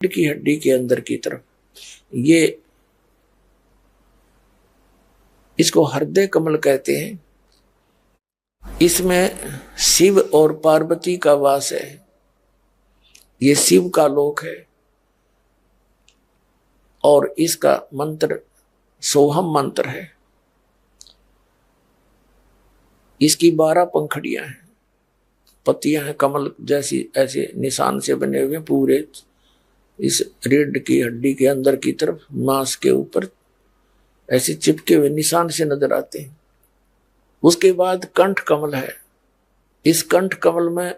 की हड्डी के अंदर की तरफ, ये इसको हृदय कमल कहते हैं। इसमें शिव और पार्वती का वास है। ये शिव का लोक है और इसका मंत्र सोहम मंत्र है। इसकी 12 पंखड़ियां हैं, पत्तियां हैं कमल जैसी, ऐसे निशान से बने हुए पूरे इस रीढ़ की हड्डी के अंदर की तरफ मांस के ऊपर ऐसे चिपके हुए निशान से नजर आते हैं। उसके बाद कंठ कमल है। इस कंठ कमल में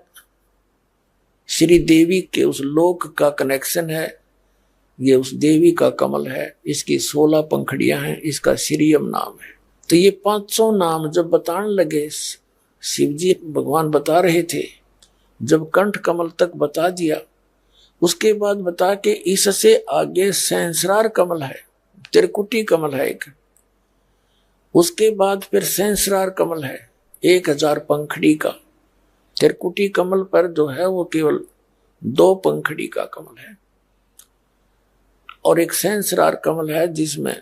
श्री देवी के उस लोक का कनेक्शन है। ये उस देवी का कमल है। इसकी 16 पंखड़ियां हैं। इसका श्रीयम नाम है। तो ये 500 नाम जब बताने लगे, शिव जी भगवान बता रहे थे, जब कंठ कमल तक बता दिया, उसके बाद बता के इससे आगे सहस्रार कमल है, त्रिकुटी कमल है एक। उसके बाद फिर सहस्रार कमल है 1000 पंखड़ी का। त्रिकुटी कमल पर जो है वो केवल 2 पंखड़ी का कमल है। और एक सहस्रार कमल है जिसमें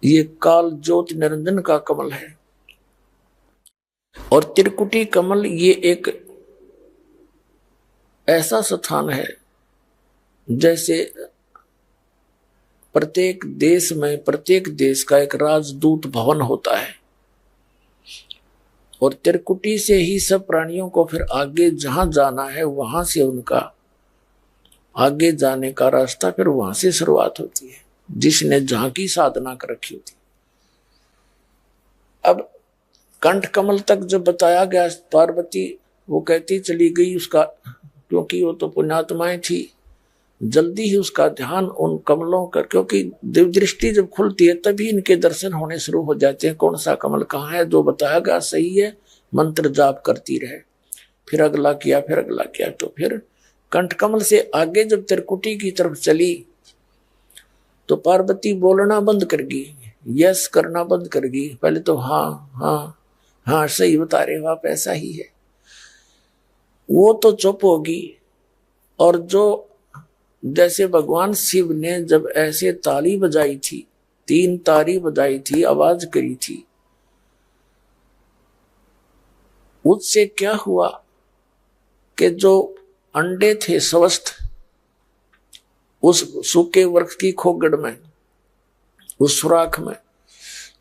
ये काल ज्योति निरंजन का कमल है। और त्रिकुटी कमल ये एक ऐसा स्थान है जैसे प्रत्येक देश में प्रत्येक देश का एक राजदूत भवन होता है। और त्रिकुटी से ही सब प्राणियों को फिर आगे जहां जाना है वहां से उनका आगे जाने का रास्ता फिर वहां से शुरुआत होती है, जिसने जहां की साधना कर रखी होती। अब कंठ कमल तक जब बताया गया, पार्वती वो कहती चली गई उसका, क्योंकि वो तो पुण्यात्माएं थी, जल्दी ही उसका ध्यान उन कमलों का, क्योंकि दिव्य दृष्टि जब खुलती है तभी इनके दर्शन होने शुरू हो जाते हैं। कौन सा कमल कहाँ है, जो बताया गया सही है, मंत्र जाप करती रहे। फिर अगला किया, फिर अगला किया, तो फिर कंठ कमल से आगे जब त्रिकुटी की तरफ चली तो पार्वती बोलना बंद कर गई, यस करना बंद कर गई। पहले तो हाँ हाँ हाँ सही बता रहे हो आप, ऐसा ही है, वो तो चुप होगी। और जो जैसे भगवान शिव ने जब ऐसे ताली बजाई थी, 3 ताली बजाई थी, आवाज करी थी, उससे क्या हुआ कि जो अंडे थे स्वस्थ उस सूखे वृक्ष की खोगड़ में, उस सुराख में,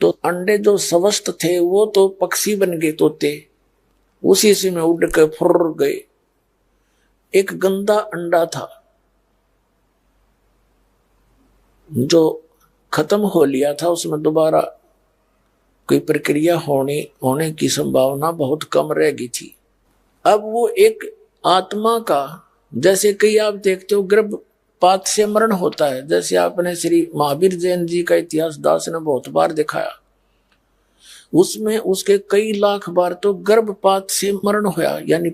तो अंडे जो स्वस्थ थे वो तो पक्षी बन गए, तोते, उसी से में उड़ के फुर्र गए। एक गंदा अंडा था जो खत्म हो लिया था, उसमें दोबारा कोई प्रक्रिया होने की संभावना बहुत कम रह गई थी। अब वो एक आत्मा का, जैसे कई आप देखते हो गर्भपात से मरण होता है, जैसे आपने श्री महावीर जैन जी का इतिहास दास ने बहुत बार दिखाया, उसमें उसके कई लाख बार तो गर्भपात से मरण हुआ। यानी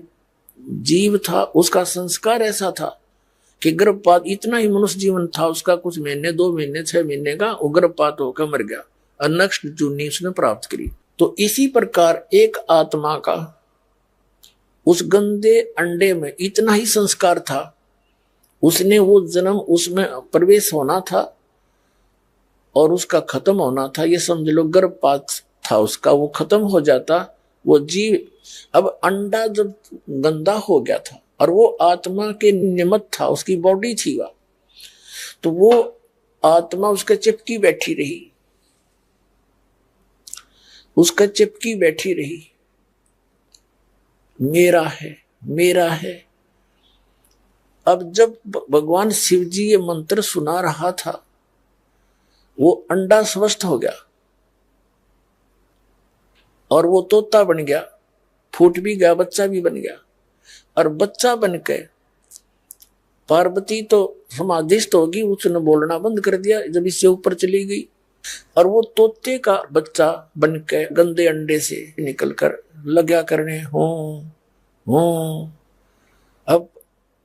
जीव था, उसका संस्कार ऐसा था कि गर्भपात, इतना ही मनुष्य जीवन था उसका, कुछ महीने 2 महीने 6 महीने का, वो गर्भपात होकर मर गया और नेक्स्ट जूनी उसने प्राप्त करी। तो इसी प्रकार एक आत्मा का उस गंदे अंडे में इतना ही संस्कार था, उसने वो जन्म उसमें प्रवेश होना था और उसका खत्म होना था। ये समझ लो गर्भपात था उसका, वो खत्म हो जाता वो जीव। अब अंडा जब गंदा हो गया था और वो आत्मा के निमित्त था, उसकी बॉडी थी वह, तो वो आत्मा उसके चिपकी बैठी रही, उसका चिपकी बैठी रही, मेरा है मेरा है। अब जब भगवान शिव जी ये मंत्र सुना रहा था, वो अंडा स्वस्थ हो गया और वो तोता बन गया, फूट भी गया, बच्चा भी बन गया। और बच्चा बन के पार्वती तो समाधिस्थ होगी, उसने बोलना बंद कर दिया जब इससे ऊपर चली गई। और वो तोते का बच्चा बन के गंदे अंडे से निकलकर लगा करने हो। अब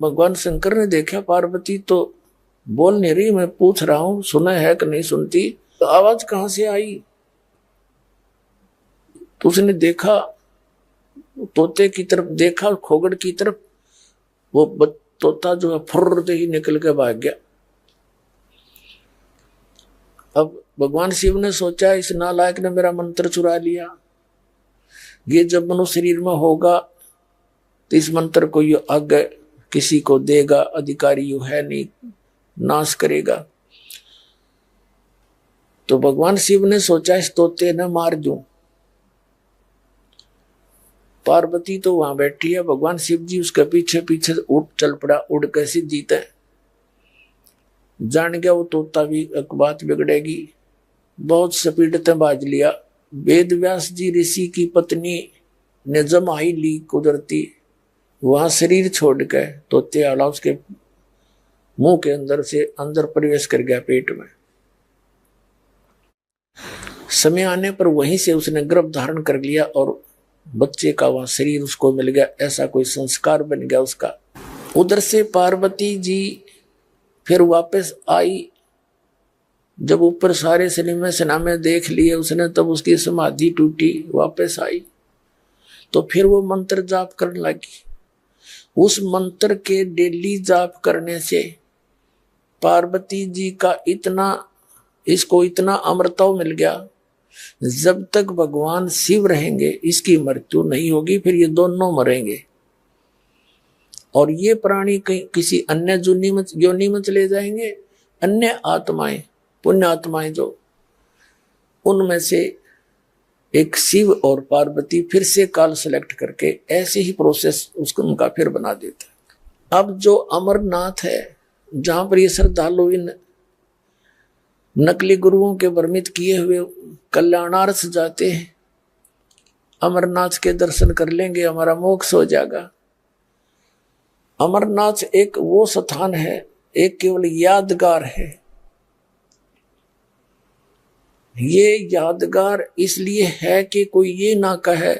भगवान शंकर ने देखा पार्वती तो बोल नहीं रही, मैं पूछ रहा हूं सुना है कि नहीं सुनती, तो आवाज कहां से आई? तो उसने देखा, तोते की तरफ देखा, खोगड़ की तरफ, वो तोता जो है फुर्र ही निकल के भाग गया। अब भगवान शिव ने सोचा इस नालायक ने मेरा मंत्र चुरा लिया, ये जब मनुष्य शरीर में होगा तो इस मंत्र को ये आगे किसी को देगा, अधिकारी यू है नहीं, नाश करेगा। तो भगवान शिव ने सोचा इस तोते ने मार दूं। पार्वती तो वहां बैठी है, भगवान शिव जी उसके पीछे पीछे उड़ चल पड़ा, उड़ कैसी जीते जान गया वो तोता भी एक बात बिगड़ेगी, बहुत स्पीड में बाज लिया। वेद व्यास जी ऋषि की पत्नी ने जमाई ली कुदरती, वहां शरीर छोड़ के तोते आला उसके मुंह के अंदर से अंदर प्रवेश कर गया पेट में। समय आने पर वहीं से उसने गर्भ धारण कर लिया और बच्चे का वहां शरीर उसको मिल गया, ऐसा कोई संस्कार बन गया उसका। उधर से पार्वती जी फिर वापस आई, जब ऊपर सारे सिनेमे सिनामे देख लिए उसने, तब उसकी समाधि टूटी, वापस आई तो फिर वो मंत्र जाप करने लगी। उस मंत्र के डेली जाप करने से पार्वती जी का इसको इतना अमृतव मिल गया, जब तक भगवान शिव रहेंगे इसकी मृत्यु नहीं होगी, फिर ये दोनों मरेंगे और ये प्राणी कहीं किसी अन्य योनि में चले जाएंगे। अन्य आत्माएं, पुण्य आत्माएं जो, उनमें से एक शिव और पार्वती फिर से काल सेलेक्ट करके ऐसे ही प्रोसेस उसको उनका फिर बना देता है। अब जो अमरनाथ है, जहां पर ये श्रद्धालु इन नकली गुरुओं के भ्रमित किए हुए कल्याणार्थ जाते हैं, अमरनाथ के दर्शन कर लेंगे हमारा मोक्ष हो जाएगा। अमरनाथ एक वो स्थान है, एक केवल यादगार है। ये यादगार इसलिए है कि कोई ये ना कहे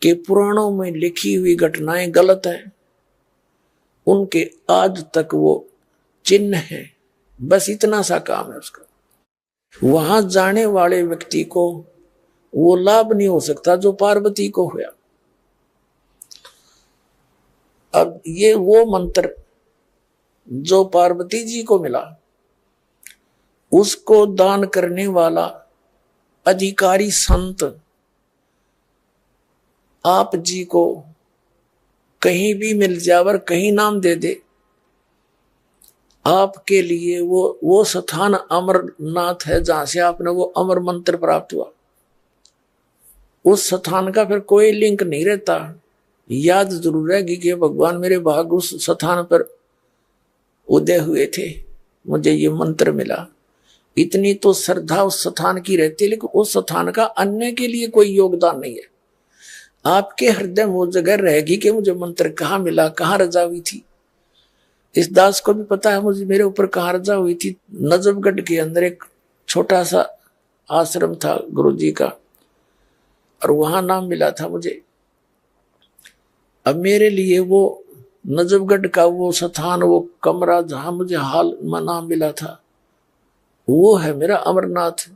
कि पुराणों में लिखी हुई घटनाएं गलत हैं, उनके आज तक वो चिन्ह है, बस इतना सा काम है उसका। वहां जाने वाले व्यक्ति को वो लाभ नहीं हो सकता जो पार्वती को हुआ। अब ये वो मंत्र जो पार्वती जी को मिला, उसको दान करने वाला अधिकारी संत आप जी को कहीं भी मिल जाए और कहीं नाम दे दे, आपके लिए वो स्थान अमरनाथ है जहां से आपने वो अमर मंत्र प्राप्त हुआ। उस स्थान का फिर कोई लिंक नहीं रहता, याद जरूर रहेगी कि भगवान मेरे भाग उस स्थान पर उदय हुए थे, मुझे ये मंत्र मिला। इतनी तो श्रद्धा उस स्थान की रहती है, लेकिन उस स्थान का अन्य के लिए कोई योगदान नहीं है। आपके हृदय में वो जगह रहेगी कि मुझे मंत्र कहाँ मिला, कहाँ रजा हुई थी। इस दास को भी पता है मुझे मेरे ऊपर कहाँ रजा हुई थी। नजफगढ़ के अंदर एक छोटा सा आश्रम था गुरुजी का, और वहां नाम मिला था मुझे। अब मेरे लिए वो नजफगढ़ का वो स्थान, वो कमरा जहां मुझे हाल में नाम मिला था, वो है मेरा अमरनाथ।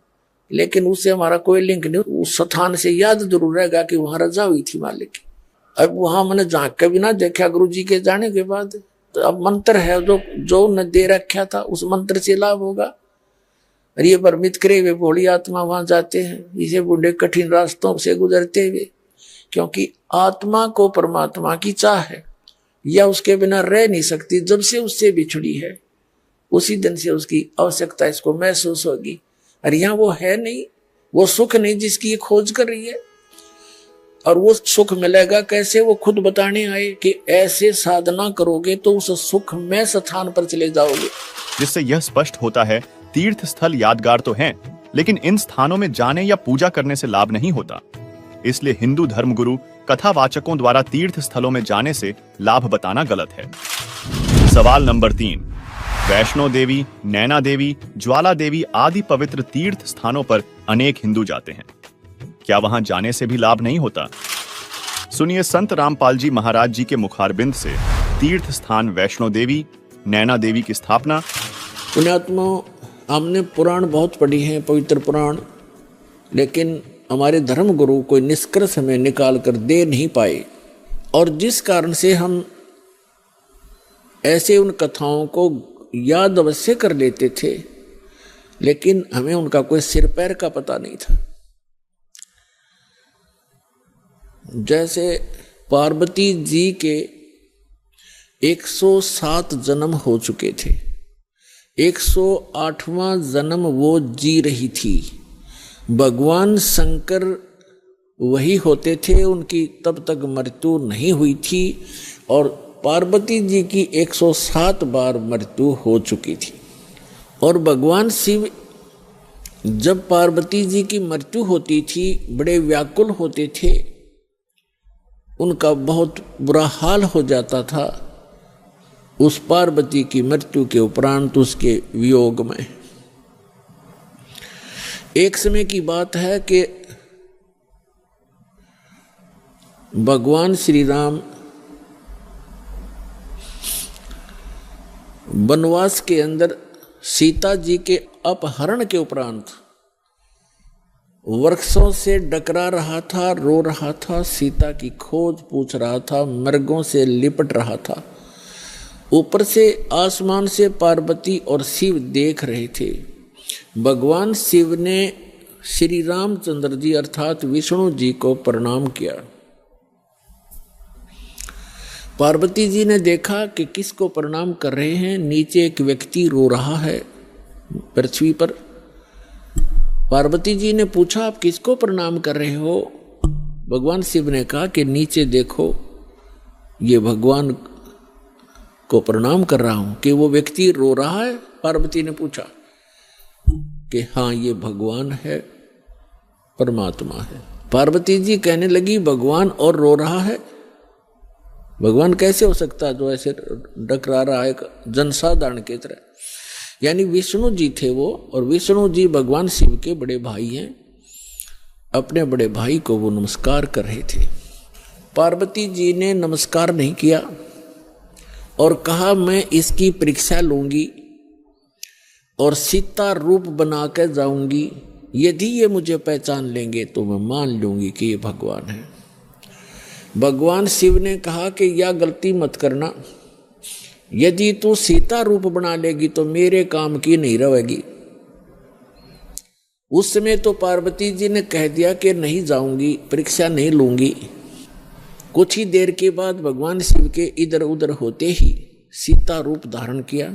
लेकिन उससे हमारा कोई लिंक नहीं। उस स्थान से याद जरूर रहेगा कि वहां रजा हुई थी मालिक की। अब वहां मैंने झांक के भी ना देखा गुरुजी के जाने के बाद, तो अब मंत्र है जो उन्हें दे रखा था, उस मंत्र से लाभ होगा। और ये भ्रमित करे हुए भोली आत्मा वहां जाते हैं, इसे बूढ़े कठिन रास्तों से गुजरते हुए, क्योंकि आत्मा को परमात्मा की चाह है या उसके बिना रह नहीं सकती। जब से उससे बिछड़ी है उसी दिन से उसकी आवश्यकता इसको महसूस होगी। और यहाँ वो है नहीं, वो सुख नहीं जिसकी ये खोज कर रही है। और वो सुख मिलेगा कैसे, वो खुद बताने आए कि ऐसे साधना करोगे तो उस सुख में स्थान पर चले जाओगे। जिससे यह स्पष्ट होता है, तीर्थ स्थल यादगार तो हैं, लेकिन इन स्थानों में जाने या पूजा करने से लाभ नहीं होता। इसलिए हिंदू धर्मगुरु कथावाचकों द्वारा तीर्थ स्थलों में जाने से लाभ बताना गलत है। सवाल नंबर 3, वैष्णो देवी, नैना देवी, ज्वाला देवी आदि पवित्र तीर्थ स्थानों पर अनेक हिंदू जाते हैं, क्या वहां जाने से भी लाभ नहीं होता? सुनिए संत रामपाल जी महाराज जी के मुखारबिंद से तीर्थ स्थान वैष्णो देवी, नैना देवी की स्थापना। पुण्यात्मा, हमने पुराण बहुत पढ़ी हैं, पवित्र पुराण, लेकिन हमारे धर्म गुरु कोई निष्कर्ष हमें निकाल कर दे नहीं पाए। और जिस कारण से हम ऐसे उन कथाओं को याद अवश्य कर लेते थे, लेकिन हमें उनका कोई सिर पैर का पता नहीं था। जैसे पार्वती जी के 107 जन्म हो चुके थे, 108वां जन्म वो जी रही थी। भगवान शंकर वही होते थे, उनकी तब तक मृत्यु नहीं हुई थी, और पार्वती जी की 107 बार मृत्यु हो चुकी थी। और भगवान शिव जब पार्वती जी की मृत्यु होती थी बड़े व्याकुल होते थे, उनका बहुत बुरा हाल हो जाता था उस पार्वती की मृत्यु के उपरांत, उसके वियोग में। एक समय की बात है कि भगवान श्री राम वनवास के अंदर सीता जी के अपहरण के उपरांत वृक्षों से डकरा रहा था, रो रहा था, सीता की खोज पूछ रहा था, मृगों से लिपट रहा था। ऊपर से आसमान से पार्वती और शिव देख रहे थे। भगवान शिव ने श्री रामचंद्र जी अर्थात विष्णु जी को प्रणाम किया। पार्वती जी ने देखा कि किसको प्रणाम कर रहे हैं। नीचे एक व्यक्ति रो रहा है पृथ्वी पर। पार्वती जी ने पूछा, आप किसको प्रणाम कर रहे हो? भगवान शिव ने कहा कि नीचे देखो, ये भगवान को प्रणाम कर रहा हूं। कि वो व्यक्ति रो रहा है? पार्वती ने पूछा कि हाँ, ये भगवान है, परमात्मा है। पार्वती जी कहने लगी, भगवान और रो रहा है? भगवान कैसे हो सकता जो ऐसे डकरा रहा है जनसाधारण की तरह? यानी विष्णु जी थे वो, और विष्णु जी भगवान शिव के बड़े भाई हैं। अपने बड़े भाई को वो नमस्कार कर रहे थे। पार्वती जी ने नमस्कार नहीं किया और कहा, मैं इसकी परीक्षा लूंगी और सीता रूप बना कर जाऊंगी। यदि ये मुझे पहचान लेंगे तो मैं मान लूंगी कि ये भगवान है। भगवान शिव ने कहा कि यह गलती मत करना, यदि तू सीता रूप बना लेगी तो मेरे काम की नहीं रहेगी। उस समय तो पार्वती जी ने कह दिया कि नहीं जाऊंगी, परीक्षा नहीं लूंगी। कुछ ही देर के बाद भगवान शिव के इधर उधर होते ही सीता रूप धारण किया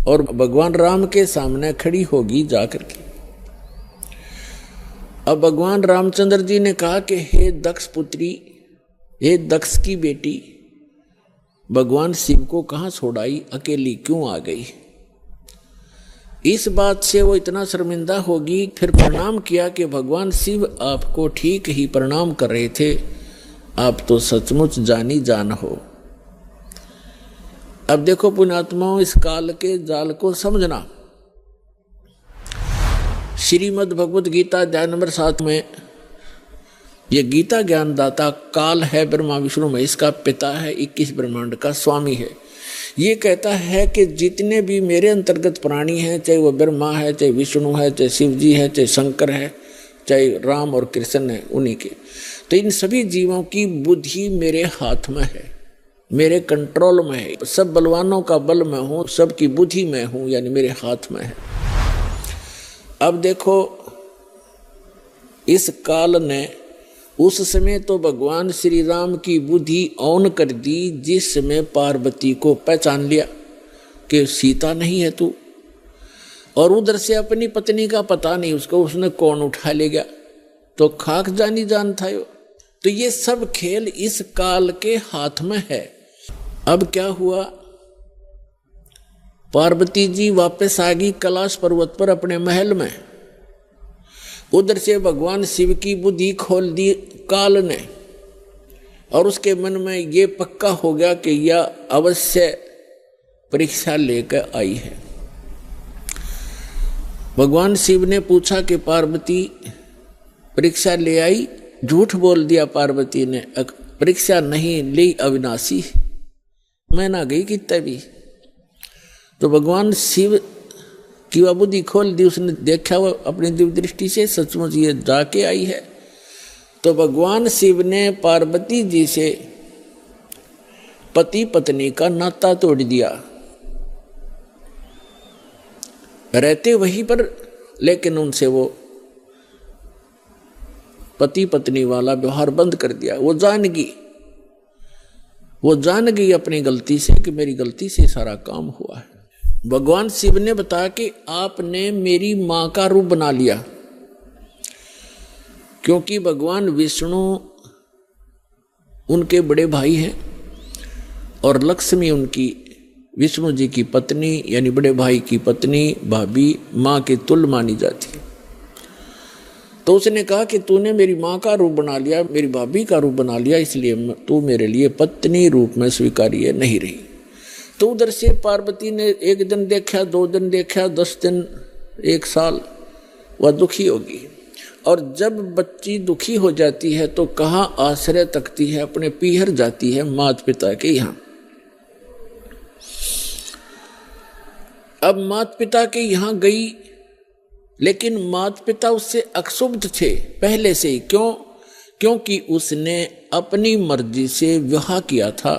और भगवान राम के सामने खड़ी होगी जाकर के। अब भगवान रामचंद्र जी ने कहा कि हे दक्ष पुत्री, हे दक्ष की बेटी, भगवान शिव को कहाँ छोड़ाई, अकेली क्यों आ गई? इस बात से वो इतना शर्मिंदा होगी। फिर प्रणाम किया कि भगवान शिव आपको ठीक ही प्रणाम कर रहे थे, आप तो सचमुच जानी जान हो। अब देखो पुण्यात्माओं, इस काल के जाल को समझना। श्रीमद् भगवत गीता अध्याय नंबर 7 में ये गीता ज्ञानदाता काल है, ब्रह्मा विष्णु महेश का पिता है, 21 ब्रह्मांड का स्वामी है। ये कहता है कि जितने भी मेरे अंतर्गत प्राणी हैं, चाहे वो ब्रह्मा है, चाहे विष्णु है, चाहे शिव जी है, चाहे शंकर है, चाहे राम और कृष्ण है, उन्हीं के, तो इन सभी जीवों की बुद्धि मेरे हाथ में है, मेरे कंट्रोल में है। सब बलवानों का बल मैं हूँ, सबकी बुद्धि मैं हूँ, यानी मेरे हाथ में है। अब देखो, इस काल ने उस समय तो भगवान श्री राम की बुद्धि ऑन कर दी, जिस समय पार्वती को पहचान लिया कि सीता नहीं है तू, और उधर से अपनी पत्नी का पता नहीं उसको, उसने कौन उठा ले गया, तो खाक जानी जान था यो। तो ये सब खेल इस काल के हाथ में है। अब क्या हुआ, पार्वती जी वापस आ गई कैलाश पर्वत पर अपने महल में। उधर से भगवान शिव की बुद्धि खोल दी काल ने, और उसके मन में ये पक्का हो गया कि यह अवश्य परीक्षा लेकर आई है। भगवान शिव ने पूछा कि पार्वती परीक्षा ले आई? झूठ बोल दिया पार्वती ने, परीक्षा नहीं ली अविनाशी, मैं ना गई कितने भी। तो भगवान शिव की वह बुद्धि खोल दी, उसने देखा वो अपनी दिव्य दृष्टि से सचमुच ये जाके आई है। तो भगवान शिव ने पार्वती जी से पति पत्नी का नाता तोड़ दिया, रहते वहीं पर, लेकिन उनसे वो पति पत्नी वाला व्यवहार बंद कर दिया। वो जान गई अपनी गलती से कि मेरी गलती से सारा काम हुआ है। भगवान शिव ने बताया कि आपने मेरी मां का रूप बना लिया, क्योंकि भगवान विष्णु उनके बड़े भाई हैं और लक्ष्मी उनकी विष्णु जी की पत्नी यानी बड़े भाई की पत्नी, भाभी, मां के तुल्य मानी जाती है। तो उसने कहा कि तूने मेरी मां का रूप बना लिया, मेरी भाभी का रूप बना लिया, इसलिए तू मेरे लिए पत्नी रूप में स्वीकार्य नहीं रही। तो उधर से पार्वती ने एक दिन देखा, 2 दिन देखा, 10 दिन, 1 साल, वह दुखी होगी। और जब बच्ची दुखी हो जाती है तो कहाँ आश्रय तकती है, अपने पीहर जाती है, माता पिता के यहाँ। अब माता पिता के यहाँ गई, लेकिन माता पिता उससे अक्षुब्ध थे पहले से ही। क्योंकि उसने अपनी मर्जी से विवाह किया था